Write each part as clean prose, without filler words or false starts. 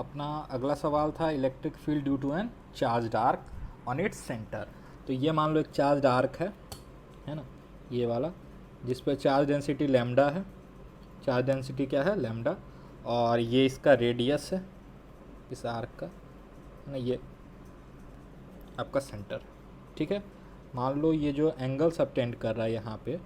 अपना अगला सवाल था electric field due to an charge arc on its centre. तो ये मान लो एक चार्ज आर्क है ना, ये वाला, जिस पर चार्ज डेंसिटी लैम्डा है। चार्ज डेंसिटी क्या है? लैम्डा। और ये इसका रेडियस है इस आर्क का, है ना, ये आपका सेंटर। ठीक है, मान लो ये जो एंगल सबटेंड कर रहा है यहाँ पे,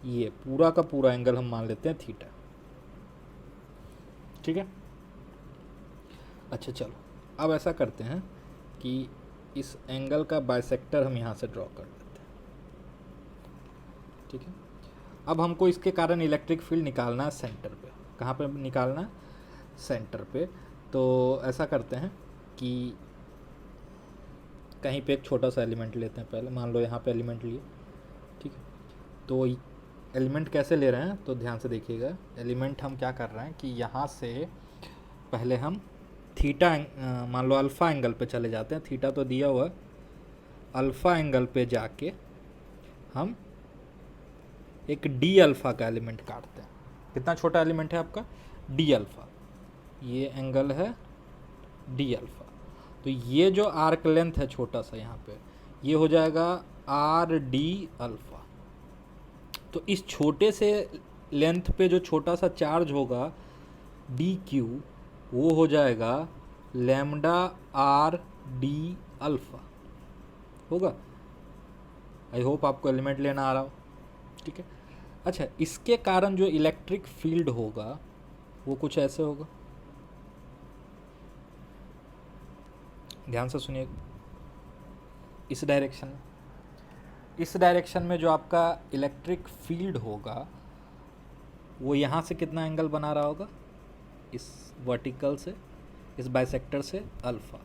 ये पूरा का पूरा एंगल हम मान लेते हैं थीटा। ठीक है, अच्छा चलो अब ऐसा करते हैं कि इस एंगल का बाइसेक्टर हम यहाँ से ड्रॉ कर देते हैं। ठीक है, अब हमको इसके कारण इलेक्ट्रिक फील्ड निकालना है सेंटर पे। कहाँ पे निकालना है? सेंटर पे। तो ऐसा करते हैं कि कहीं पे एक छोटा सा एलिमेंट लेते हैं पहले। मान लो यहाँ पे एलिमेंट लिए। ठीक है, तो एलिमेंट कैसे ले रहे हैं तो ध्यान से देखिएगा। एलिमेंट हम क्या कर रहे हैं कि यहाँ से पहले हम थीटा, मान लो अल्फ़ा एंगल पे चले जाते हैं। थीटा तो दिया हुआ, अल्फ़ा एंगल पे जाके हम एक डी अल्फ़ा का एलिमेंट काटते हैं। कितना छोटा एलिमेंट है आपका? D alpha. ये एंगल है डी अल्फ़ा। तो ये जो आर्क लेंथ है छोटा सा यहाँ पे, ये हो जाएगा आर डी अल्फ़ा। तो इस छोटे से लेंथ पे जो छोटा सा चार्ज होगा डी क्यू, वो हो जाएगा लैम्डा आर डी अल्फ़ा होगा। आई होप आपको एलिमेंट लेना आ रहा हो। ठीक है, अच्छा, इसके कारण जो इलेक्ट्रिक फील्ड होगा वो कुछ ऐसे होगा। ध्यान से सुनिए, इस डायरेक्शन में जो आपका इलेक्ट्रिक फील्ड होगा वो यहाँ से कितना एंगल बना रहा होगा? इस वर्टिकल से, इस बाइसेक्टर से अल्फ़ा।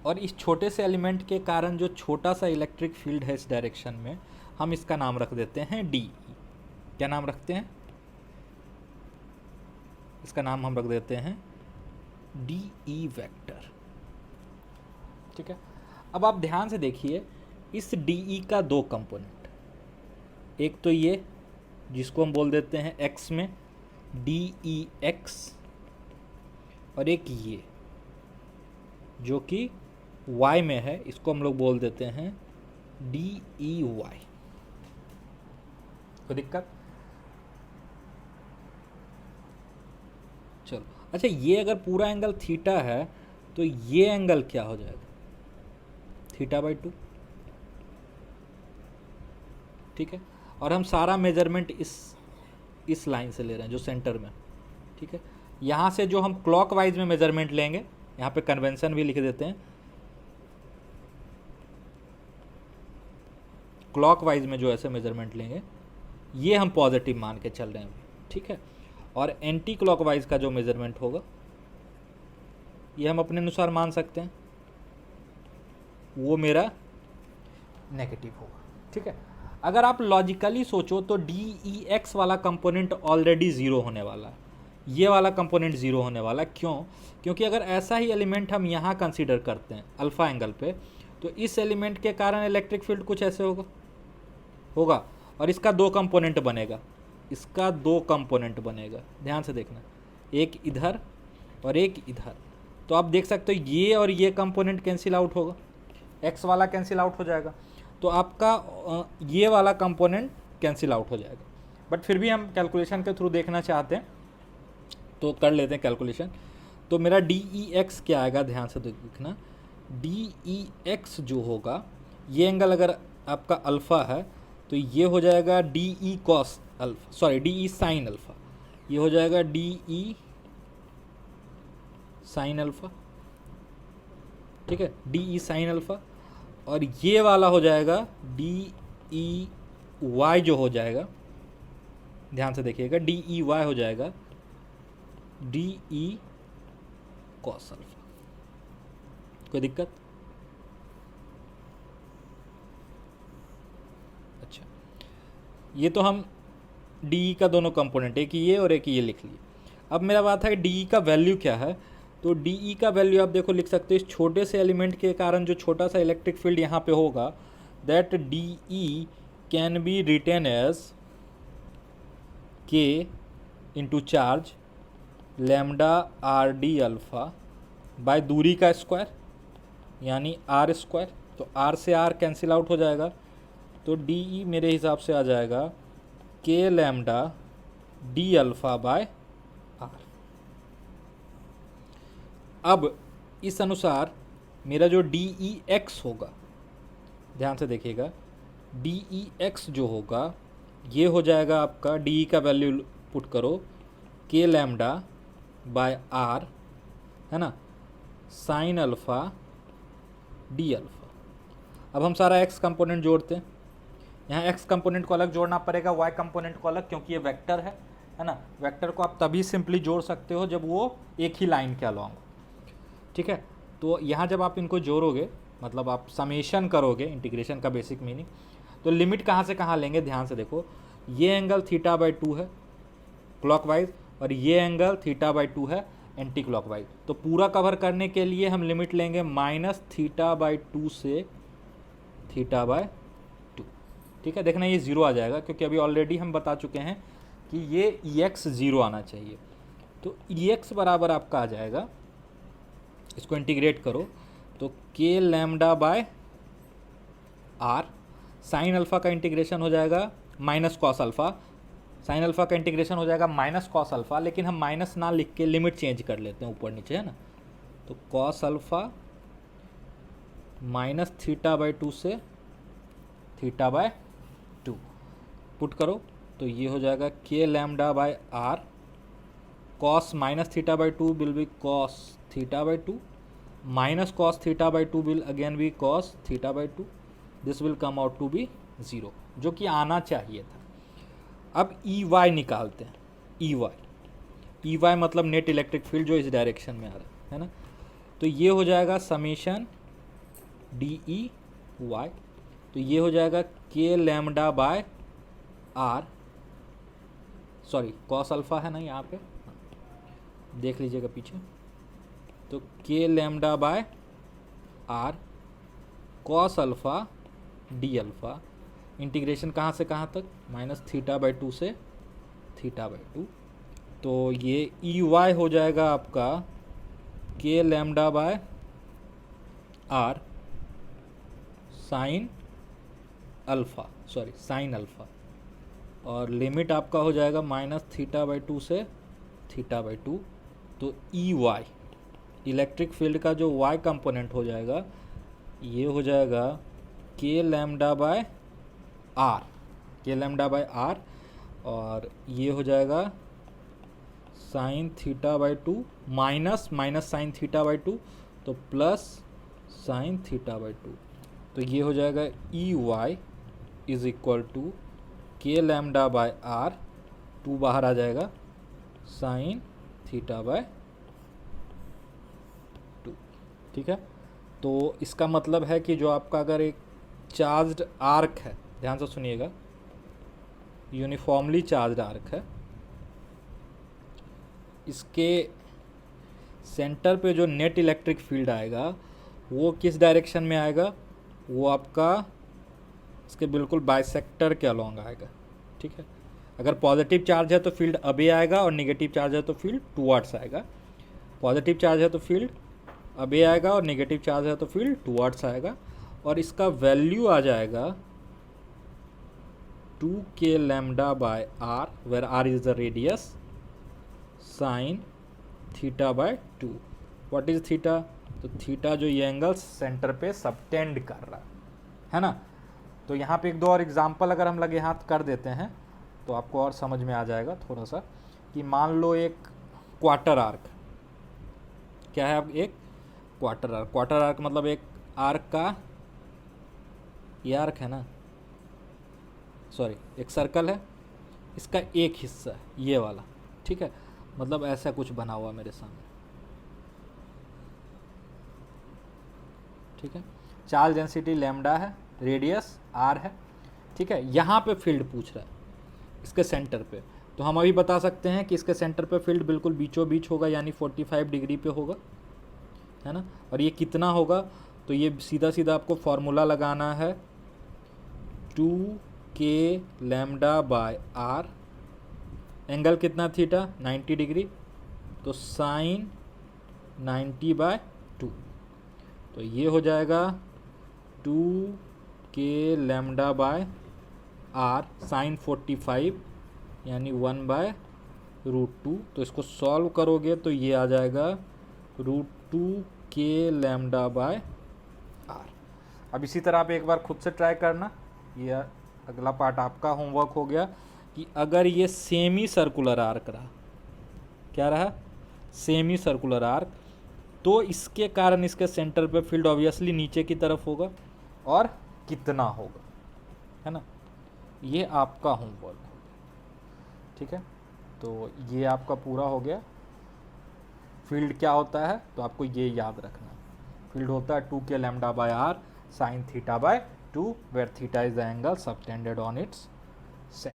और इस छोटे से एलिमेंट के कारण जो छोटा सा इलेक्ट्रिक फील्ड है इस डायरेक्शन में, हम इसका नाम रख देते हैं डी। क्या नाम रखते हैं? इसका नाम हम रख देते हैं डी ई वेक्टर। ठीक है, अब आप ध्यान से देखिए, इस डी ई का दो कंपोनेंट, एक तो ये जिसको हम बोल देते हैं एक्स में डी ई एक्स, और एक ये जो कि y में है, इसको हम लोग बोल देते हैं डी ई वाई। कोई दिक्कत? चलो, अच्छा, ये अगर पूरा एंगल थीटा है तो ये एंगल क्या हो जाएगा? Theta by 2। ठीक है, और हम सारा मेजरमेंट इस लाइन से ले रहे हैं जो सेंटर में। ठीक है, यहाँ से जो हम क्लॉकवाइज में मेजरमेंट लेंगे, यहाँ पे कन्वेंशन भी लिख देते हैं, क्लॉकवाइज में जो ऐसे मेजरमेंट लेंगे ये हम पॉजिटिव मान के चल रहे हैं। ठीक है, और एंटी क्लॉकवाइज का जो मेजरमेंट होगा ये हम अपने अनुसार मान सकते हैं, वो मेरा नेगेटिव होगा। ठीक है, अगर आप लॉजिकली सोचो तो डी ई एक्स वाला कंपोनेंट ऑलरेडी ज़ीरो होने वाला है, ये वाला कंपोनेंट ज़ीरो होने वाला है। क्यों? क्योंकि अगर ऐसा ही एलिमेंट हम यहाँ कंसीडर करते हैं अल्फ़ा एंगल पे, तो इस एलिमेंट के कारण इलेक्ट्रिक फील्ड कुछ ऐसे होगा और इसका दो कंपोनेंट बनेगा, इसका दो कंपोनेंट बनेगा। ध्यान से देखना, एक इधर और एक इधर। तो आप देख सकते हो ये और ये कंपोनेंट कैंसिल आउट होगा, एक्स वाला कैंसिल आउट हो जाएगा, तो आपका ये वाला कंपोनेंट कैंसिल आउट हो जाएगा। बट फिर भी हम कैलकुलेशन के थ्रू देखना चाहते हैं तो कर लेते हैं कैलकुलेशन। तो मेरा डी ई एक्स क्या आएगा? ध्यान से देखना, डी ई एक्स जो होगा, ये एंगल अगर आपका अल्फ़ा है तो ये हो जाएगा D E cos alpha, sorry D E sine alpha. ये हो जाएगा डी ई साइन अल्फ़ा। ठीक है, डी ई साइन अल्फ़ा। और ये वाला हो जाएगा डी ई वाई, जो हो जाएगा, ध्यान से देखिएगा, डी ई वाई हो जाएगा डी ई कॉस अल्फ़ा। कोई दिक्कत? अच्छा, ये तो हम डी ई का दोनों कंपोनेंट, एक ये और एक ये लिख लिए। अब मेरा बात है डी ई का वैल्यू क्या है। तो डी ई का वैल्यू आप देखो लिख सकते हो, इस छोटे से एलिमेंट के कारण जो छोटा सा इलेक्ट्रिक फील्ड यहाँ पे होगा, that D E can be written as K into charge lambda R D alpha by दूरी का स्क्वायर यानी आर स्क्वायर, तो आर से आर कैंसिल आउट हो जाएगा, तो डी ई मेरे हिसाब से आ जाएगा K lambda D alpha by R. अब इस अनुसार मेरा जो डी ई एक्स होगा, ध्यान से देखिएगा, डी ई एक्स जो होगा ये हो जाएगा आपका, डी ई का वैल्यू पुट करो के लैम्डा बाय आर, है ना, साइन अल्फ़ा डी अल्फ़ा। अब हम सारा एक्स कंपोनेंट जोड़ते हैं। यहाँ एक्स कंपोनेंट को अलग जोड़ना पड़ेगा, वाई कंपोनेंट को अलग, क्योंकि ये वेक्टर है ना। वेक्टर को आप तभी सिंपली जोड़ सकते हो जब वो एक ही लाइन के अलॉन्ग हो, ठीक है। तो यहाँ जब आप इनको जोड़ोगे, मतलब आप समेशन करोगे, इंटीग्रेशन का बेसिक मीनिंग, तो लिमिट कहाँ से कहाँ लेंगे, ध्यान से देखो, ये एंगल थीटा बाई 2 है क्लॉकवाइज और ये एंगल थीटा बाई 2 है एंटी क्लॉकवाइज। तो पूरा कवर करने के लिए हम लिमिट लेंगे माइनस थीटा बाई 2 से थीटा बाई 2, ठीक है। देखना ये ज़ीरो आ जाएगा, क्योंकि अभी ऑलरेडी हम बता चुके हैं कि ये ई एक्स ज़ीरो आना चाहिए। तो ई एक्स बराबर आपका आ जाएगा, इसको इंटीग्रेट करो तो K lambda by R, sine alpha का इंटीग्रेशन हो जाएगा minus cos alpha, sine alpha का इंटीग्रेशन हो जाएगा माइनस कॉस अल्फ़ा, लेकिन हम माइनस ना लिख के लिमिट चेंज कर लेते हैं ऊपर नीचे, है ना। तो cos alpha minus theta by 2 से थीटा बाय 2 पुट करो, तो ये हो जाएगा K lambda by R, cos minus theta by 2 will be cos theta by 2, minus cos theta by 2 will again be cos theta by 2, this will come out to be 0, जो कि आना चाहिए था। अब ई वाई निकालते हैं, E Y मतलब net electric field जो इस डायरेक्शन में आ रहा है ना। तो ये हो जाएगा समेशन डी ई वाई, तो ये हो जाएगा K lambda by R, sorry cos alpha है ना यहाँ पे, देख लीजिएगा पीछे, तो K lambda by R cos alpha D alpha, integration कहाँ से कहाँ तक, माइनस थीटा बाई 2 से थीटा बाई 2, तो ये ई वाई हो जाएगा आपका K lambda by R sine alpha, sorry sine alpha, और लिमिट आपका हो जाएगा माइनस थीटा बाई 2 से थीटा बाई 2, तो ई वाई इलेक्ट्रिक फील्ड का जो वाई कंपोनेंट हो जाएगा ये हो जाएगा के लैम्डा बाय आर, के लैम्डा बाय आर, और ये हो जाएगा sine theta by 2 minus minus sine theta by 2, तो प्लस साइन थीटा बाई 2, तो ये हो जाएगा E Y is equal to K lambda by R, 2 बाहर आ जाएगा, साइन थीटा बाय 2, ठीक है। तो इसका मतलब है कि जो आपका अगर एक चार्ज्ड आर्क है, ध्यान से सुनिएगा, यूनिफॉर्मली चार्ज्ड आर्क है, इसके सेंटर पे जो नेट इलेक्ट्रिक फील्ड आएगा वो किस डायरेक्शन में आएगा, वो आपका इसके बिल्कुल बाइसेक्टर के अलॉन्ग आएगा, ठीक है। अगर पॉजिटिव चार्ज है तो फील्ड अबे आएगा और नेगेटिव चार्ज है तो फील्ड टुवर्ड्स आएगा, पॉजिटिव चार्ज है तो फील्ड अबे आएगा और नेगेटिव चार्ज है तो फील्ड टुवर्ड्स आएगा, और इसका वैल्यू आ जाएगा 2 K lambda by R, where R is the radius, sine theta by 2। What is theta, तो थीटा जो ये एंगल सेंटर पे सबटेंड कर रहा है ना। तो यहाँ पे एक दो और एग्जांपल अगर हम लगे हाथ कर देते हैं तो आपको और समझ में आ जाएगा थोड़ा सा, कि मान लो एक क्वार्टर आर्क, क्या है अब एक क्वार्टर आर्क, क्वार्टर आर्क मतलब एक आर्क का, ये आर्क है ना, सॉरी एक सर्कल है, इसका एक हिस्सा है ये वाला, ठीक है, मतलब ऐसा कुछ बना हुआ मेरे सामने, ठीक है। चार्ज डेंसिटी लैम्डा है, रेडियस आर है, ठीक है। यहाँ पे फील्ड पूछ रहा है इसके सेंटर पे, तो हम अभी बता सकते हैं कि इसके सेंटर पे फील्ड बिल्कुल बीचों बीच होगा, यानी 45 डिग्री पे होगा, है ना। और ये कितना होगा, तो ये सीधा सीधा आपको फॉर्मूला लगाना है 2 K lambda by are, angle कितना थीटा 90 डिग्री, तो साइन 90/2। तो ये हो जाएगा 2k lambda by R sign 45 यानी 1/√2। तो इसको सॉल्व करोगे तो ये आ जाएगा √2k लैम्डा बाय आर। अब इसी तरह आप एक बार खुद से ट्राई करना। ये अगला पार्ट आपका होमवर्क हो गया कि अगर ये सेमी सर्कुलर आर्क रहा, क्या रहा, सेमी सर्कुलर आर्क, तो इसके कारण इसके सेंटर पे फील्ड ऑब्वियसली नीचे की तरफ होगा और कितना होगा, है ना। ये आपका होमवर्क हो गया, ठीक है। तो ये आपका पूरा हो गया। फील्ड क्या होता है तो आपको ये याद रखना, फील्ड होता है 2k lambda by R sine theta by 2 where theta is the angle subtended on it's